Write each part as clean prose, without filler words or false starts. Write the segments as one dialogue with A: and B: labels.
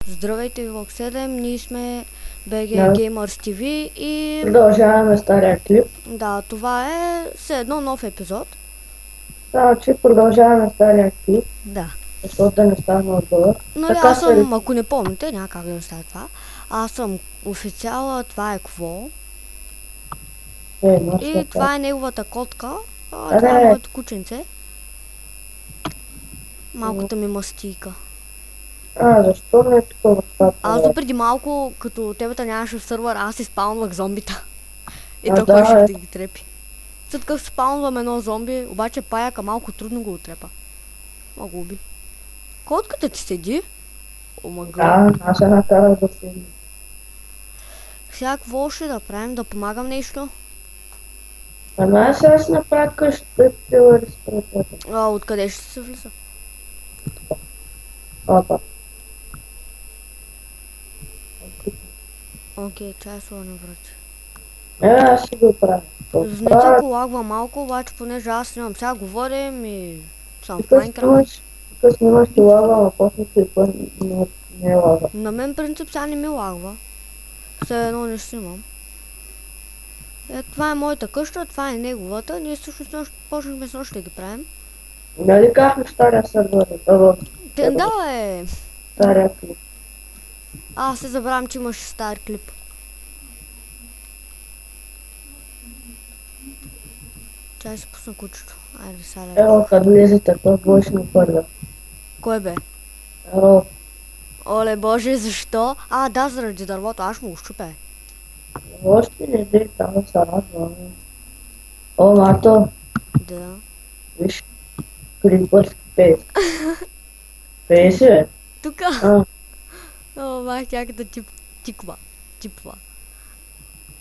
A: Здравейте, Вилок 7, ние сме BG
B: Да.
A: Gamers TV и
B: Продължаваме стария клип.
A: да, това е все едно нов епизод.
B: Само че продължаваме стария клип,
A: Да.
B: защото да не стане отдолу.
A: Нали,
B: Така
A: аз
B: се
A: съм, ако не помните, няма как да не става това. Аз съм официала, това е Кво. И това е неговата котка, това е моето кученце. Малката ми мастийка.
B: Защо не е такова това?
A: Аз допреди малко, като тебата нямаше в сървър, аз изпалнвах зомбита. И
B: А,
A: то
B: да,
A: кой ще
B: е.
A: ги трепи. След като спалнвам едно зомби, обаче паяка малко трудно го отрепа. Много уби. Котката ти седи? Омага.
B: Да, аз се накарах да се...
A: Сега какво ще да правим? Да помагам нещо?
B: Ама сега си направя къщата и пилари с предпета.
A: Откъде ще се влиза?
B: Опа.
A: Окей, чай слова на връча.
B: Аз си го правя.
A: Знаете, ако лагва малко, обаче понеже аз нямам. Сега говорим и съм в Майнкрафт.
B: Тук снимаш ти лава, ама после клипа не е лава.
A: На мен принцип сега не ми лагва. Все едно не снимам. Това е моята къща, това е неговата. Ние всъщност почнахме с нощ да ги правим.
B: Нали казахме стария сървър?
A: Да, е.
B: Стария клип.
A: Аз се забравям, че имаш стар клип. Чай си пусна кучето. Айде, сега.
B: Ево, като влизате, той бъдеш ми първа.
A: Кой бе?
B: Ево.
A: Оле боже, защо? Да, заради дървото, аз му го щупя.
B: Още не дей там да се радва. О, Марто,
A: Да.
B: виж, клипърски пейс. Пейси, бе?
A: Тука. Мах тяката типва.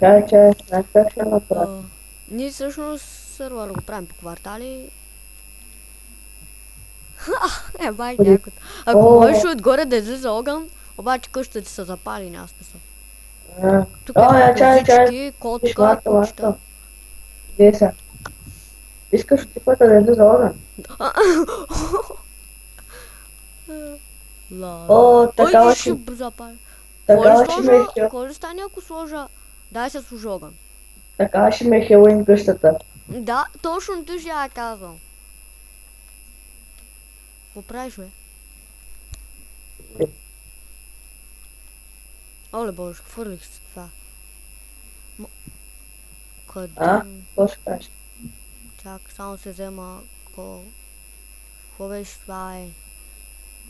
B: Чай, знаеш как ще направи?
A: Ние всъщност сървър го правим по квартали. Мах някакото. Ако можеш отгоре да излиза огън, обаче къщата ти са запали, няма смисъл. Тук има козички, котка, кучета.
B: Где са? Искаш от типата да излиза огън? О, такава ще
A: запали.
B: Такава ще ме е хел.
A: Кой ли стане ако сложа? Дай се служи огън.
B: Такава ще ме е Хелуин къщата.
A: Да, точно ти ще я казвам. Какво правиш, бе? Оле боже, хвърлих се това. Къде?
B: Какво ще кажеш?
A: Чак, само се взема... Какво беше това, е?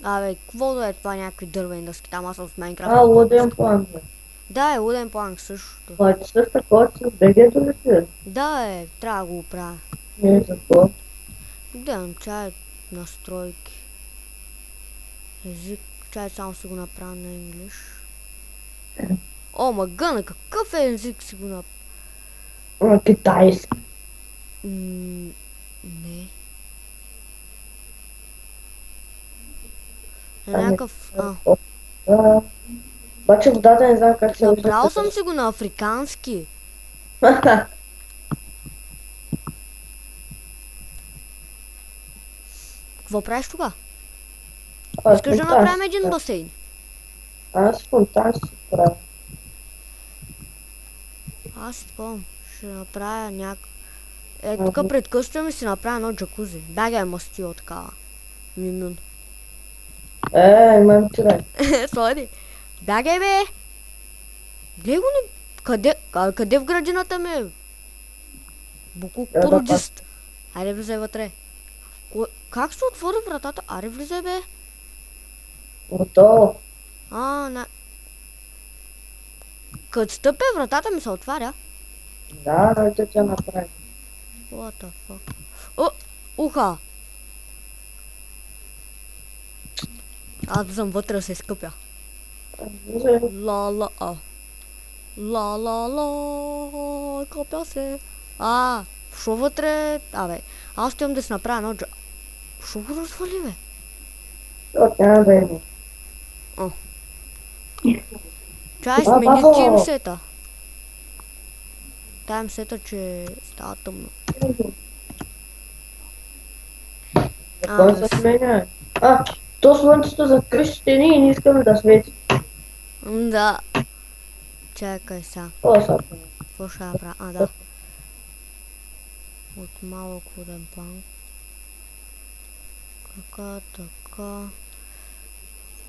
A: Бе, какво да е това, някакви дървени дъски, там аз съм в Майнкрафт.
B: Луден планк, бе.
A: Да, луден планк същото.
B: Ти също такова си в БГ-то ли си?
A: Да, трябва да го правя.
B: Не, за какво?
A: Гледам, чай настройки. Език, чай само си го направя на инглиш. О, магъна, какъв е език си го направя?
B: Китайски.
A: Не. Някакъв...
B: Обаче водата не знам как се вижда.
A: Направил съм си го на африкански. Какво правиш тога? Искаш да направим един басейн?
B: Аз фонтан си правя.
A: Аз си спомням. Ще направя тук пред къщата ми си направя едно джакузи. Бягай мастило такава. Мимюн.
B: Имам ти бе.
A: Сори. Бягай бе! Гледай го не... Къде в градината ми е? Буклук породист. Айде влизай вътре. Как се отвори вратата? Аре влизай бе.
B: Готово.
A: Като стъпя вратата ми се отваря.
B: Да, да тя направи.
A: What the fuck? Уха! Аз съм вътре да се изкъпя. Ла, къпя се. Шо вътре? Аз стоям да си направя едно джа... Шо го развали, бе?
B: Няма да има.
A: Чай, смени тимсета. Таймсета, че става тъмно.
B: Какво се сменя? То слънцето за къщите ни и не искаме да свети.
A: Да. Чакай сега.
B: О, са.
A: Какво ще направя? А, да. От малък воден банк. Така.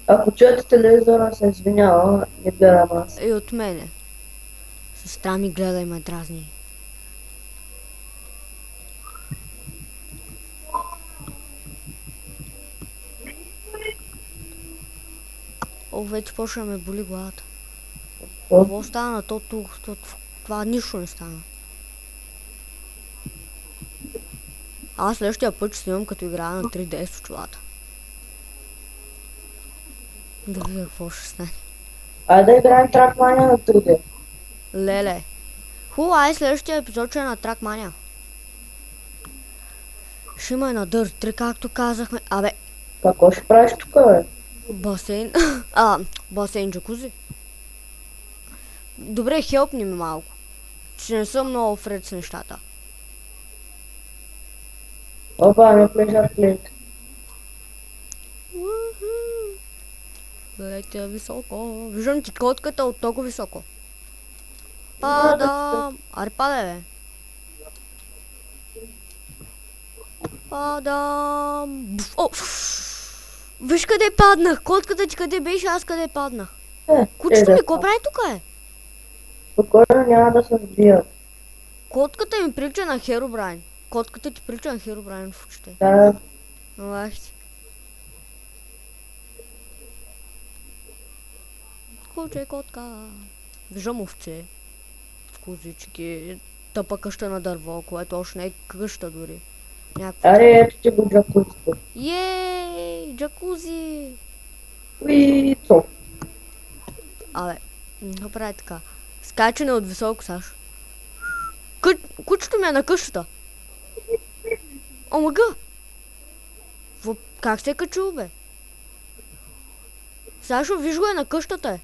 B: Ако чуете телевизора, се извинява, не гледам аз.
A: И от мене. Сестра ми гледа и ме дразни. О, вече почва да ме боли главата. Какво стана? Това нищо не стана. Аз следващия път ще снимам като играя на 3D с очилата. Да видя какво ще стане.
B: Айде да играем Trackmania на 3D.
A: Леле. Ай следващия епизод ще е на Trackmania. Ще има и на Dirt 3, както казахме. Абе,
B: Какво ще правиш тук, бе?
A: басейн. Басейн джакузи. Добре, хелпни ми малко. Че не съм много вред с нещата.
B: Опа, не pleasure plate.
A: Летя високо. Виждам ти котката от толкова високо. Падам. Аре падай, бе. Падам. О! Виж къде паднах. Котката ти къде беше, аз къде паднах. Кучето ми, какво прави тук е?
B: Спокойно няма да се сбият.
A: Котката ми прилича на Херобрайн. Котката ти прилича на Херобрайн в очите.
B: Да.
A: Лахти. Куче, котка. Виждам овце. Козички. Тъпа къща на дърво, което още не е къща дори.
B: Аре, ето ти го джакузито.
A: Йей, джакузи.
B: Уицо.
A: Абе, направи така. Скачане от високо, Саш. Кучето ми е на къщата. Омага! Как се е качил, бе? Сашо, виж го е на къщата е.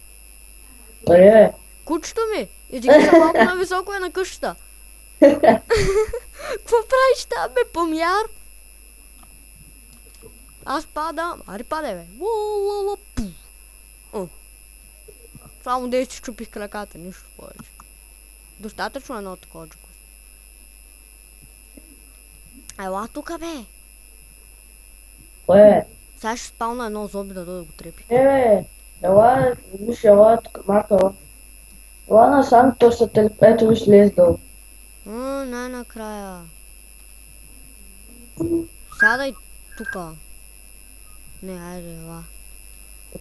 B: Аре.
A: Кучето ми! Иди се малко на високо е на къщата. Какво правиш там, бе, помяр? Аз падам. Аре падай, бе. Само да си чупих краката, нищо повече. Достатъчно едно такова джакузи. Ела тука, бе.
B: Кое?
A: Сега ще спална едно зоби да дойде да го трепи.
B: Бе, ела, виж, ела тук, Марко. Ела насам, то са ето виж лез долу.
A: Най-накрая. Сядай тука. Не, айде, ела.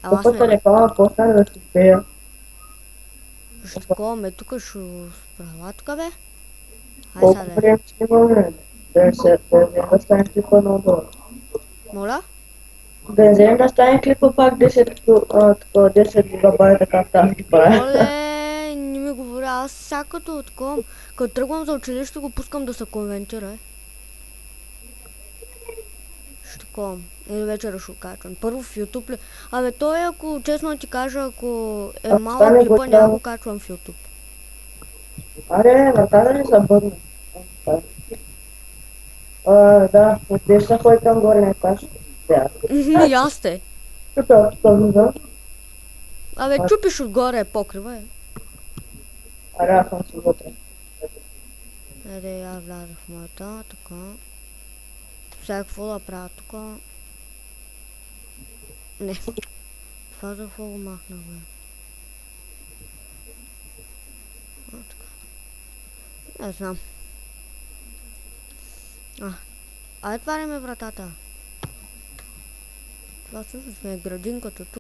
B: От тук телефона почна да си пея.
A: Ще такова ме тука, ще справя тука, бе.
B: Колко време снимаме? Да стане клипа много.
A: Моля?
B: Да вземем да стане клипа пак 10 гигабайта, как тази ги правя.
A: Оле, не ми говоря, аз сега като такова, като тръгвам за училище, го пускам да се конвентира, е. Ще такова. Или вечера ще го качвам. Първо в YouTube ли? Абе той, ако честно ти кажа, ако е малък клипа, няма го качвам в YouTube.
B: Аре, врата да не забърна. Да, отдеш се ходи към горе, не кажа.
A: И аз сте.
B: Тук виждам.
A: Абе, чупиш отгоре покрива, е.
B: Аре, аз съм си вътре.
A: Еде, аз влязах в моята, така. Сега какво да правя тук? Не. Това за какво го махна, бе. Не знам. Айде отваряме вратата. Това всъщност ме е градинката тук.